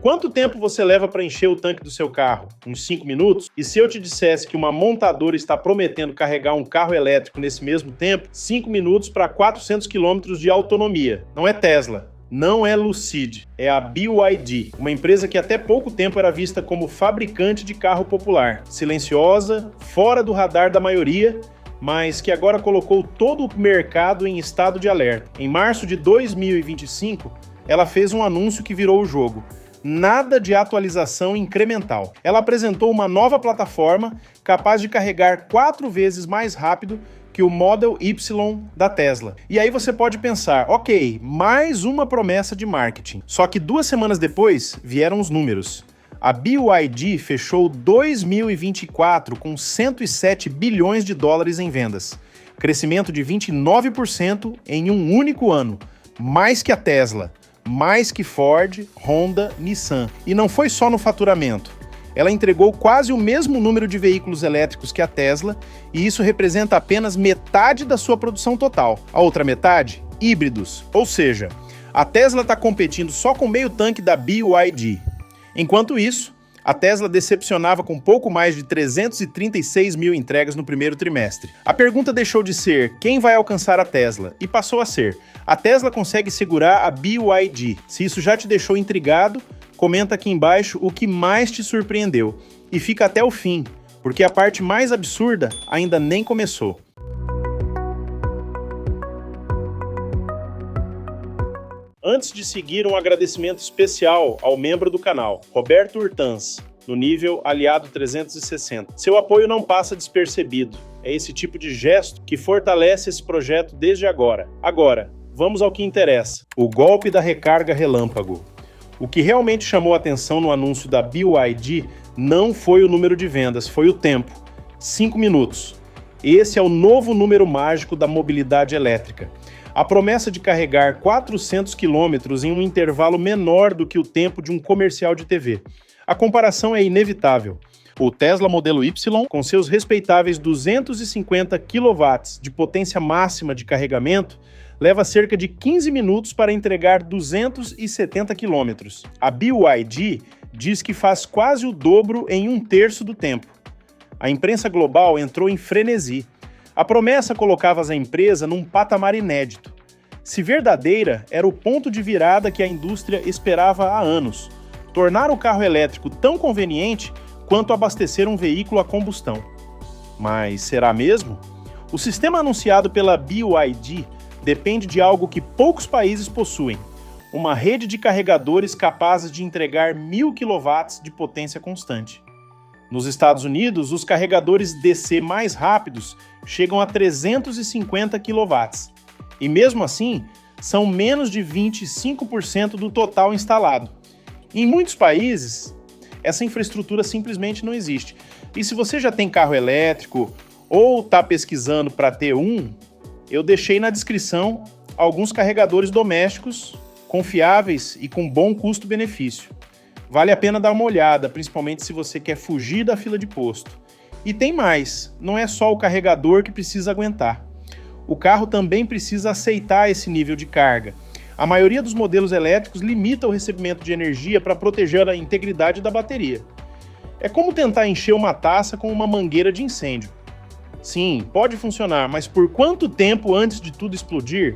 Quanto tempo você leva para encher o tanque do seu carro? Uns 5 minutos? E se eu te dissesse que uma montadora está prometendo carregar um carro elétrico nesse mesmo tempo, 5 minutos para 400 km de autonomia? Não é Tesla. Não é Lucid, é a BYD, uma empresa que até pouco tempo era vista como fabricante de carro popular, silenciosa, fora do radar da maioria, mas que agora colocou todo o mercado em estado de alerta. Em março de 2025, ela fez um anúncio que virou o jogo. Nada de atualização incremental. Ela apresentou uma nova plataforma capaz de carregar 4 vezes mais rápido que o Model Y da Tesla. E aí você pode pensar, ok, mais uma promessa de marketing. Só que 2 semanas depois vieram os números. A BYD fechou 2024 com 107 bilhões de dólares em vendas. Crescimento de 29% em um único ano. Mais que a Tesla, mais que Ford, Honda, Nissan. E não foi só no faturamento. Ela entregou quase o mesmo número de veículos elétricos que a Tesla, e isso representa apenas metade da sua produção total. A outra metade? Híbridos. Ou seja, a Tesla está competindo só com meio tanque da BYD. Enquanto isso, a Tesla decepcionava com pouco mais de 336 mil entregas no primeiro trimestre. A pergunta deixou de ser quem vai alcançar a Tesla e passou a ser: a Tesla consegue segurar a BYD? Se isso já te deixou intrigado, comenta aqui embaixo o que mais te surpreendeu. E fica até o fim, porque a parte mais absurda ainda nem começou. Antes de seguir, um agradecimento especial ao membro do canal, Roberto Urtans, no nível Aliado 360. Seu apoio não passa despercebido. É esse tipo de gesto que fortalece esse projeto desde agora. Agora, vamos ao que interessa. O golpe da recarga relâmpago. O que realmente chamou a atenção no anúncio da BYD não foi o número de vendas, foi o tempo. 5 minutos. Esse é o novo número mágico da mobilidade elétrica. A promessa de carregar 400 km em um intervalo menor do que o tempo de um comercial de TV. A comparação é inevitável. O Tesla Modelo Y, com seus respeitáveis 250 kW de potência máxima de carregamento, leva cerca de 15 minutos para entregar 270 km. A BYD diz que faz quase o dobro em 1/3 do tempo. A imprensa global entrou em frenesi. A promessa colocava a empresa num patamar inédito. Se verdadeira, era o ponto de virada que a indústria esperava há anos. Tornar o carro elétrico tão conveniente quanto abastecer um veículo a combustão. Mas será mesmo? O sistema anunciado pela BYD depende de algo que poucos países possuem: uma rede de carregadores capazes de entregar 1000 kW de potência constante. Nos Estados Unidos, os carregadores DC mais rápidos chegam a 350 kW. E mesmo assim, são menos de 25% do total instalado. Em muitos países, essa infraestrutura simplesmente não existe. E se você já tem carro elétrico ou está pesquisando para ter um, eu deixei na descrição alguns carregadores domésticos, confiáveis e com bom custo-benefício. Vale a pena dar uma olhada, principalmente se você quer fugir da fila de posto. E tem mais, não é só o carregador que precisa aguentar. O carro também precisa aceitar esse nível de carga. A maioria dos modelos elétricos limita o recebimento de energia para proteger a integridade da bateria. É como tentar encher uma taça com uma mangueira de incêndio. Sim, pode funcionar, mas por quanto tempo antes de tudo explodir?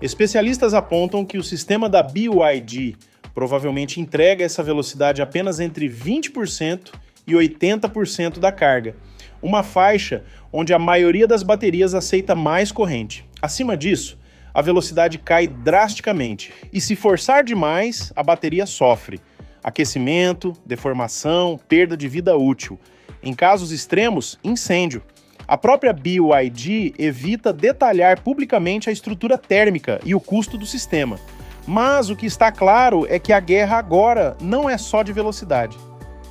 Especialistas apontam que o sistema da BYD provavelmente entrega essa velocidade apenas entre 20% e 80% da carga, uma faixa onde a maioria das baterias aceita mais corrente. Acima disso, a velocidade cai drasticamente, e se forçar demais, a bateria sofre aquecimento, deformação, perda de vida útil. Em casos extremos, incêndio. A própria BYD evita detalhar publicamente a estrutura térmica e o custo do sistema. Mas o que está claro é que a guerra agora não é só de velocidade,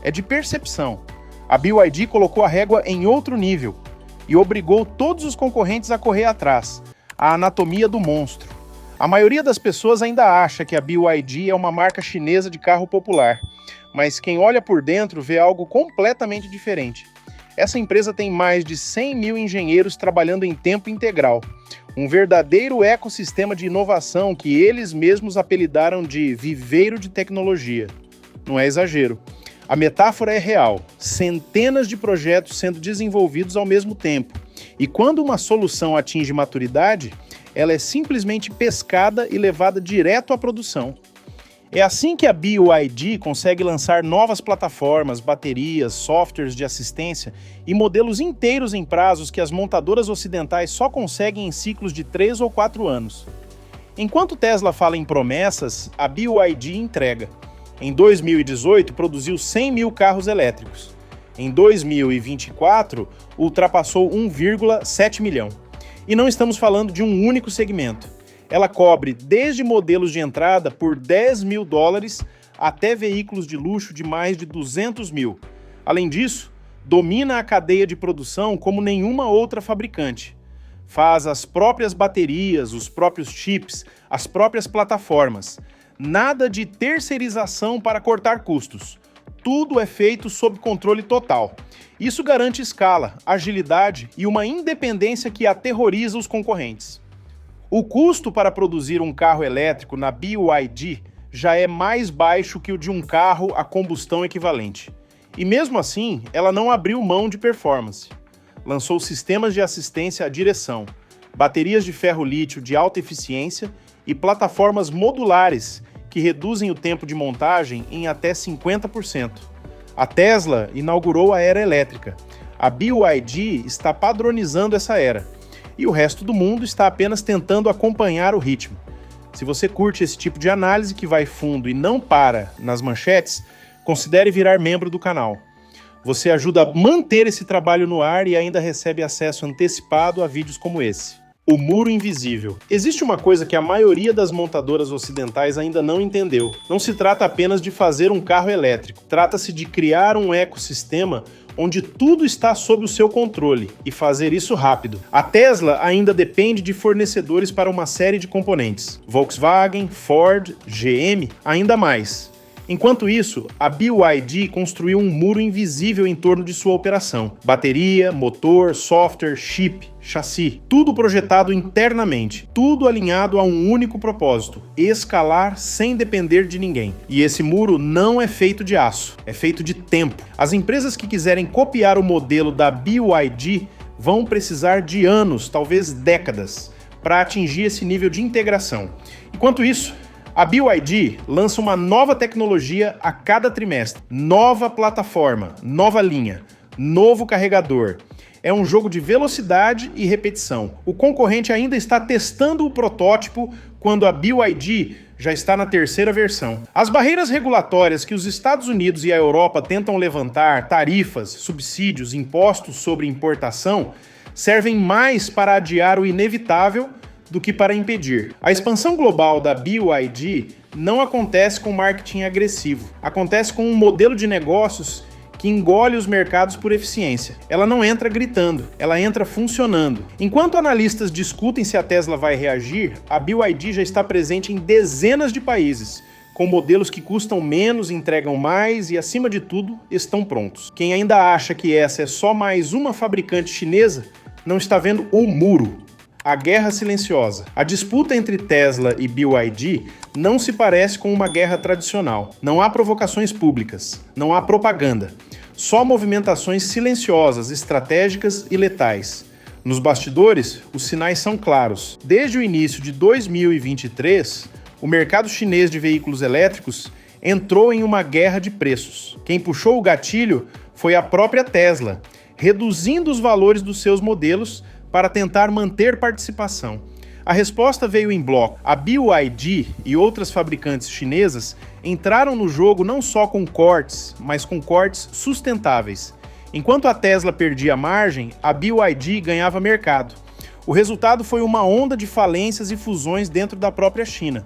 é de percepção. A BYD colocou a régua em outro nível e obrigou todos os concorrentes a correr atrás. A anatomia do monstro. A maioria das pessoas ainda acha que a BYD é uma marca chinesa de carro popular, mas quem olha por dentro vê algo completamente diferente. Essa empresa tem mais de 100 mil engenheiros trabalhando em tempo integral. Um verdadeiro ecossistema de inovação que eles mesmos apelidaram de viveiro de tecnologia. Não é exagero. A metáfora é real. Centenas de projetos sendo desenvolvidos ao mesmo tempo. E quando uma solução atinge maturidade, ela é simplesmente pescada e levada direto à produção. É assim que a BYD consegue lançar novas plataformas, baterias, softwares de assistência e modelos inteiros em prazos que as montadoras ocidentais só conseguem em ciclos de 3 ou 4 anos. Enquanto Tesla fala em promessas, a BYD entrega. Em 2018, produziu 100 mil carros elétricos. Em 2024, ultrapassou 1,7 milhão. E não estamos falando de um único segmento. Ela cobre desde modelos de entrada por $10 mil até veículos de luxo de mais de 200 mil. Além disso, domina a cadeia de produção como nenhuma outra fabricante. Faz as próprias baterias, os próprios chips, as próprias plataformas. Nada de terceirização para cortar custos. Tudo é feito sob controle total. Isso garante escala, agilidade e uma independência que aterroriza os concorrentes. O custo para produzir um carro elétrico na BYD já é mais baixo que o de um carro a combustão equivalente. E mesmo assim, ela não abriu mão de performance. Lançou sistemas de assistência à direção, baterias de ferro-lítio de alta eficiência e plataformas modulares que reduzem o tempo de montagem em até 50%. A Tesla inaugurou a era elétrica. A BYD está padronizando essa era. E o resto do mundo está apenas tentando acompanhar o ritmo. Se você curte esse tipo de análise que vai fundo e não para nas manchetes, considere virar membro do canal. Você ajuda a manter esse trabalho no ar e ainda recebe acesso antecipado a vídeos como esse. O muro invisível. Existe uma coisa que a maioria das montadoras ocidentais ainda não entendeu. Não se trata apenas de fazer um carro elétrico. Trata-se de criar um ecossistema onde tudo está sob o seu controle e fazer isso rápido. A Tesla ainda depende de fornecedores para uma série de componentes. Volkswagen, Ford, GM, ainda mais. Enquanto isso, a BYD construiu um muro invisível em torno de sua operação. Bateria, motor, software, chip, chassi, tudo projetado internamente, tudo alinhado a um único propósito: escalar sem depender de ninguém. E esse muro não é feito de aço, é feito de tempo. As empresas que quiserem copiar o modelo da BYD vão precisar de anos, talvez décadas, para atingir esse nível de integração. Enquanto isso, a BYD lança uma nova tecnologia a cada trimestre. Nova plataforma, nova linha, novo carregador. É um jogo de velocidade e repetição. O concorrente ainda está testando o protótipo quando a BYD já está na terceira versão. As barreiras regulatórias que os Estados Unidos e a Europa tentam levantar, tarifas, subsídios, impostos sobre importação, servem mais para adiar o inevitável do que para impedir. A expansão global da BYD não acontece com marketing agressivo. Acontece com um modelo de negócios que engole os mercados por eficiência. Ela não entra gritando, ela entra funcionando. Enquanto analistas discutem se a Tesla vai reagir, a BYD já está presente em dezenas de países, com modelos que custam menos, entregam mais e, acima de tudo, estão prontos. Quem ainda acha que essa é só mais uma fabricante chinesa, não está vendo o muro. A guerra silenciosa. A disputa entre Tesla e BYD não se parece com uma guerra tradicional. Não há provocações públicas, não há propaganda. Só movimentações silenciosas, estratégicas e letais. Nos bastidores, os sinais são claros. Desde o início de 2023, o mercado chinês de veículos elétricos entrou em uma guerra de preços. Quem puxou o gatilho foi a própria Tesla, reduzindo os valores dos seus modelos para tentar manter participação. A resposta veio em bloco. A BYD e outras fabricantes chinesas entraram no jogo não só com cortes, mas com cortes sustentáveis. Enquanto a Tesla perdia margem, a BYD ganhava mercado. O resultado foi uma onda de falências e fusões dentro da própria China.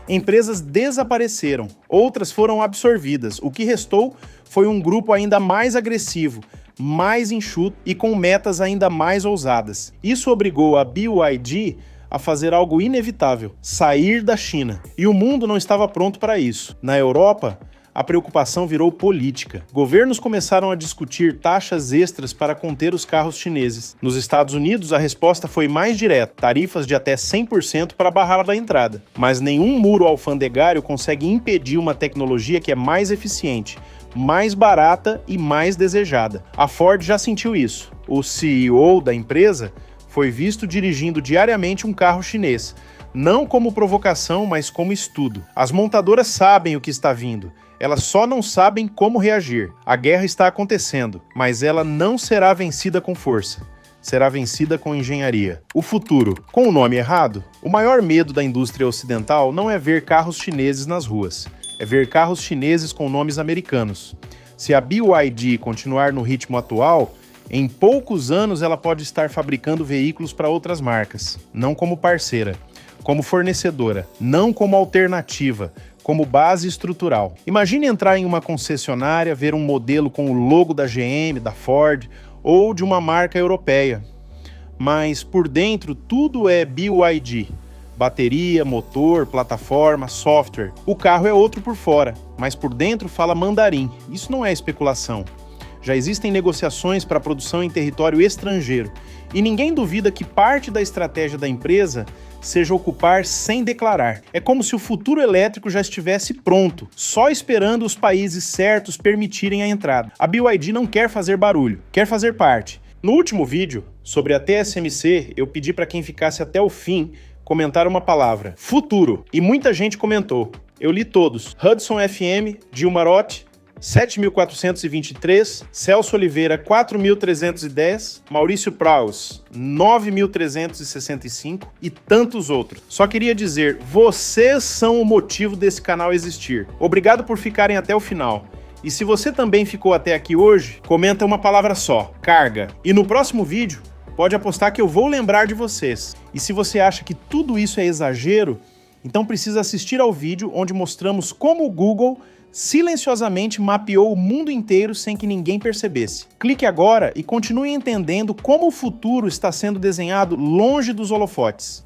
Empresas desapareceram, outras foram absorvidas. O que restou foi um grupo ainda mais agressivo, mais enxuto e com metas ainda mais ousadas. Isso obrigou a BYD a fazer algo inevitável: sair da China. E o mundo não estava pronto para isso. Na Europa, a preocupação virou política. Governos começaram a discutir taxas extras para conter os carros chineses. Nos Estados Unidos, a resposta foi mais direta, tarifas de até 100% para barrar a entrada. Mas nenhum muro alfandegário consegue impedir uma tecnologia que é mais eficiente, mais barata e mais desejada. A Ford já sentiu isso. O CEO da empresa foi visto dirigindo diariamente um carro chinês, não como provocação, mas como estudo. As montadoras sabem o que está vindo. Elas só não sabem como reagir. A guerra está acontecendo, mas ela não será vencida com força. Será vencida com engenharia. O futuro. Com o nome errado, o maior medo da indústria ocidental não é ver carros chineses nas ruas. É ver carros chineses com nomes americanos. Se a BYD continuar no ritmo atual, em poucos anos ela pode estar fabricando veículos para outras marcas. Não como parceira, como fornecedora, não como alternativa, como base estrutural. Imagine entrar em uma concessionária, ver um modelo com o logo da GM, da Ford ou de uma marca europeia. Mas por dentro tudo é BYD. Bateria, motor, plataforma, software. O carro é outro por fora, mas por dentro fala mandarim. Isso não é especulação. Já existem negociações para produção em território estrangeiro. E ninguém duvida que parte da estratégia da empresa seja ocupar sem declarar. É como se o futuro elétrico já estivesse pronto, só esperando os países certos permitirem a entrada. A BYD não quer fazer barulho, quer fazer parte. No último vídeo, sobre a TSMC, eu pedi para quem ficasse até o fim comentar uma palavra, futuro, e muita gente comentou. Eu li todos. Hudson FM, Dilma Roth, 7.423, Celso Oliveira, 4.310, Maurício Praus, 9.365 e tantos outros. Só queria dizer, vocês são o motivo desse canal existir. Obrigado por ficarem até o final. E se você também ficou até aqui hoje, comenta uma palavra só, carga. E no próximo vídeo, pode apostar que eu vou lembrar de vocês. E se você acha que tudo isso é exagero, então precisa assistir ao vídeo onde mostramos como o Google silenciosamente mapeou o mundo inteiro sem que ninguém percebesse. Clique agora e continue entendendo como o futuro está sendo desenhado longe dos holofotes.